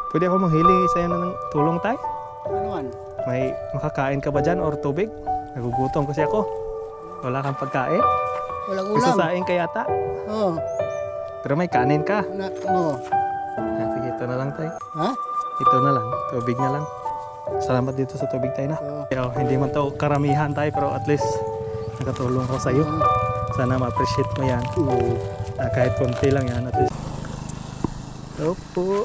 Pwede ako manghiling sa'yo na ng tulong, tay? Ano man? May makakain ka ba dyan or tubig? Nagugutom kasi ako. Wala kang pagkain? Walang Isa ulam. saing ka yata. Oo. Pero may kanin ka. Oo. Sige, ito na lang, tay. Ha? Ito na lang. Tubig na lang. Salamat dito sa tubig, tay, na. Oo. Hindi man to karamihan, tay, pero at least nakatulong ko sa'yo. Sana ma-appreciate mo yan. Kahit konti lang yan, at least. Opo.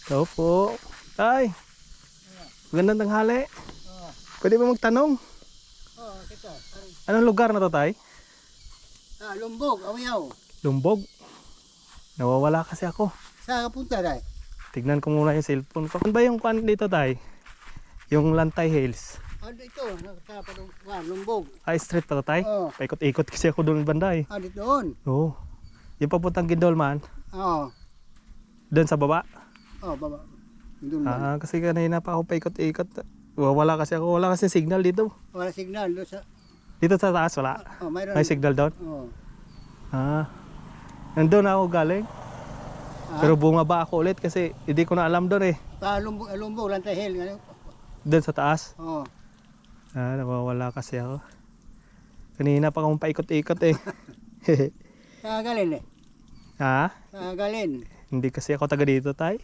Ito po. Tay, magandang tanghali. Pwede ba magtanong? Oo, kita. Anong lugar na to, tay? Lumbog, Awiyaw. Lumbog. Nawawala kasi ako. Saan ka punta, Day? Tignan ko muna yung cellphone ko. Ano ba yung kwan dito, tay? Yung Lantay Hills. Ito, Lumbog. Street pa to, tay? Oo. Paikot-ikot kasi ako doon banda eh. Dito doon. Oo. Yung papuntang Gindolman, Oo. doon sa baba. Baba. Doon man. Kasi kanina pa ako paikot-ikot. Wala kasi ako. Wala kasi signal dito. Wala signal doon sa... Dito sa taas, wala. Mayroon. May signal doon? Oo. Nandun ako galing. Pero bumaba ako ulit kasi hindi ko na alam doon eh. Lumbog, Lantay Hill. Doon sa taas. Oo. Nawawala kasi ako. Kanina pa akong paikot-ikot eh. Galin eh. Galin. Hindi kasi ako taga dito, tay.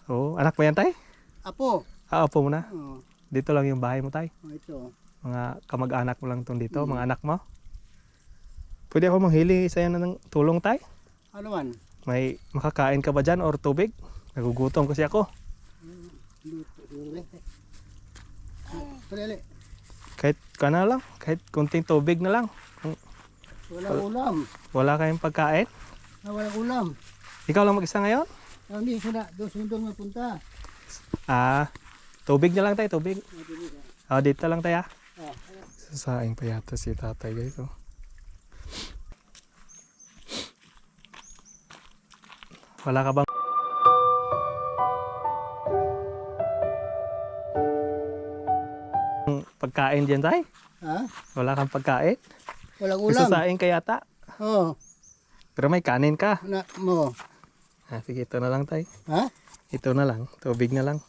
Oo. Anak mo yan, tay? Apo. Apo mo na. Oo. Dito lang yung bahay mo, tay. Ito. Mga kamag-anak mo lang tong dito, mga anak mo. Pwede ako manghiling sa'yo na ng tulong, tay? Ano man? May makakain ka ba dyan or tubig? Nagugutom kasi ako. Dali. Kahit kana lang, kahit kunting tubig na lang. Walang ulam. Wala kayong pagkain? Walang ulam. Ikaw lang mag-isa ngayon? Hindi sila. Doon mapunta. Tubig na lang tayo, tubig. Dito lang tayo. Sasaing pa yata si tatay, guys. Wala ka bang pagkain dyan, tay? Wala kang pagkain? Walang ulam. Sasaing ka yata. Oo. Pero may kanin ka. Sige, ito na lang, tay. Ha? Ito na lang, tubig na lang.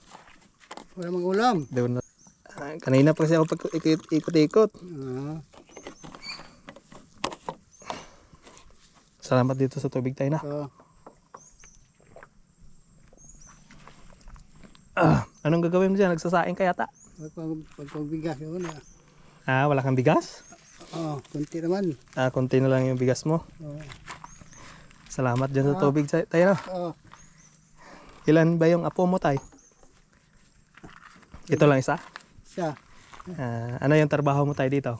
Wala mang ulam. Doon na. Kanina pa kasi ako ikot-ikot. Salamat dito sa tubig, tay, na. Anong gagawin mo dyan? Nagsasaing ka yata? Pagbigas yun. Wala kang bigas? Kunti naman. Konti na lang yung bigas mo. Salamat dyan sa tubig, tayo, no? Ilan ba yung apo mo, tay? Ito lang isa? Isa. Ano yung trabaho mo, tay, dito?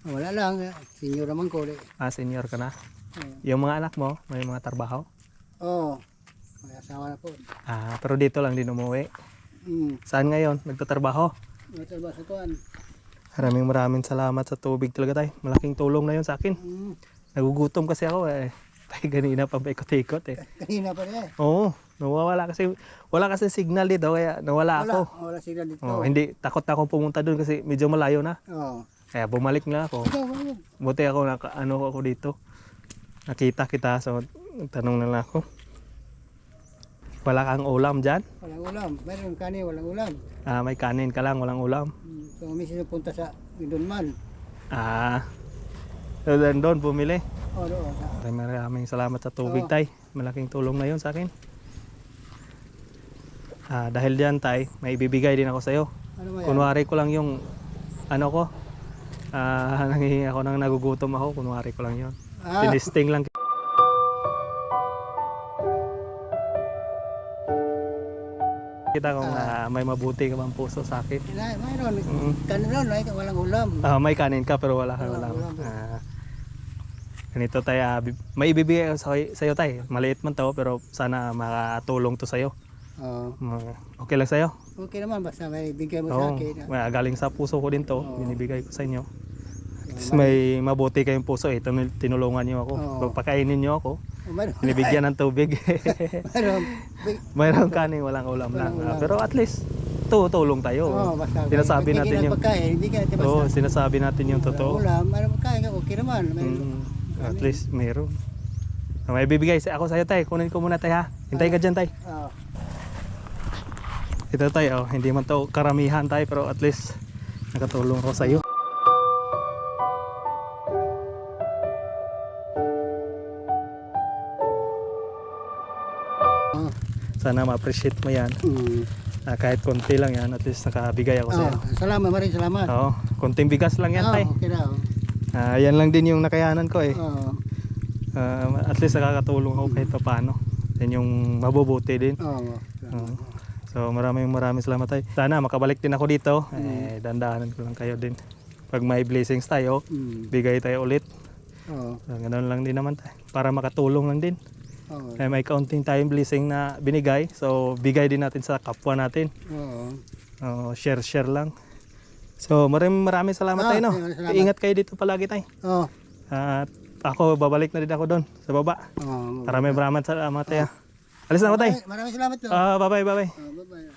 Wala lang. Senior naman ko. Senior ka na? Yung mga anak mo, may mga trabaho? Oo. May asawa na po. Pero dito lang din umuwi. Saan ngayon? Nagtatrabaho? Nagtatrabaho sa kuwan. Maraming salamat sa tubig talaga, tay. Malaking tulong na yun sa akin. Nagugutom kasi ako eh. Tay, ganina pa paikot-ikot eh. Kanina pa rin eh. Oo, nawawala kasi. Wala kasi signal dito kaya nawala ako. Wala signal dito. Hindi, takot na akong pumunta doon kasi medyo malayo na. Kaya bumalik na ako. Buti ako ako dito. Nakita kita, so tanong na lang ako. Wala kang ulam dyan? Walang ulam. Mayroon kanin, walang ulam. May kanin ka lang, walang ulam. So, minsan punta sa Gindolman. So doon bumili. Doon. Maraming salamat sa tubig, tay. Malaking tulong na yun sa akin. Dahil dyan, tay, may ibibigay din ako sa'yo. Ano ba yan? Kunwari ko lang yung nangihingi ako nang nagugutom ako. Kunwari ko lang yun. Tinisting lang. Kita kung may mabuti ka bang puso sa akin. Mayroon. Kanin lang, walang ulam. May kanin ka pero wala kang ulam. Ganito, tay, may ibibigay ko sa'yo, tay. Maliit man to pero sana makatulong to sa'yo. Okay lang sa'yo? Okay naman, basta may bigay mo sa akin. Galing sa puso ko din to, binibigay ko sa inyo. May mabuti kayong puso eh, tinulungan niyo ako. Pagpakainin niyo ako, binibigyan ng tubig. Mayroong kanin, walang ulam lang. Pero at least, tulong tayo. basta Sinasabi natin yung yung pagkain, hindi ka basta. Oo, sinasabi natin yung totoo. Ulam, ano pagkain ka, okay naman. At least mayroon. May bibigay ako sa'yo tay. Kunin ko muna tay ha. Hintay ka dyan tay. Ito tay, hindi man to karamihan tay pero at least nakatulong ako sa'yo. Sana ma-appreciate mo yan. Kahit konti lang yan, at least nakabigay ako sa'yo. Salamat, maraming salamat. Oo, konting bigas lang yan tay. Okay na. Yan lang din yung nakayanan ko eh. Oo. At least nakakatulong ako kahit paano. Yan yung mabubuti din. Oo. So maraming salamat tay. Sana makabalik din ako dito. Dandahanan ko lang kayo din. Pag may blessings tayo, bigay tayo ulit. Oo. Ganoon lang din naman tayo. Para makatulong lang din. May kaunting tayong blessing na binigay. So bigay din natin sa kapwa natin. Share lang. So maraming salamat tayo no. Ingat kayo dito palagi tayo. At ako babalik na din ako doon sa baba. Maraming salamat tayo. Alis na ako tayo. Maraming salamat. Bye bye. Bye-bye.